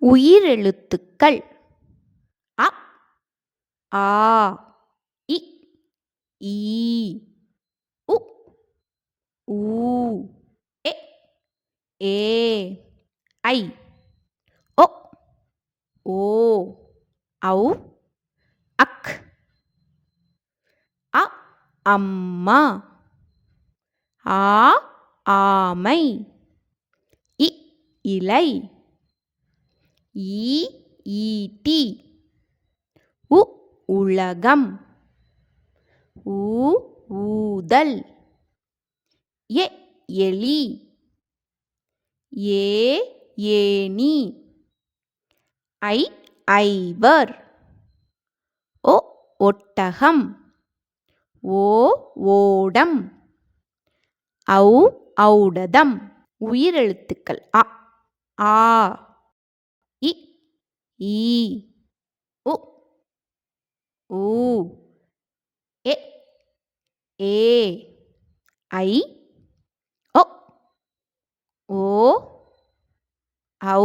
உயிரெழுத்துக்கள் அ ஆ இ ஈ உ ஊ எ ஏ ஐ ஒ ஓ ஔ அக் அ அம்மா ஆ ஆமை இ இலை ஈ ஈட்டி உ உலகம் ஊ ஊதல் எ எலி ஏ ஏணி ஐ ஐவர் ஒ ஒட்டகம் ஓ ஓடம் ஔ ஔடதம் உயிரெழுத்துக்கள் அ ஆ இ ஈ உ ஊ எ ஏ ஐ ஒ ஓ ஔ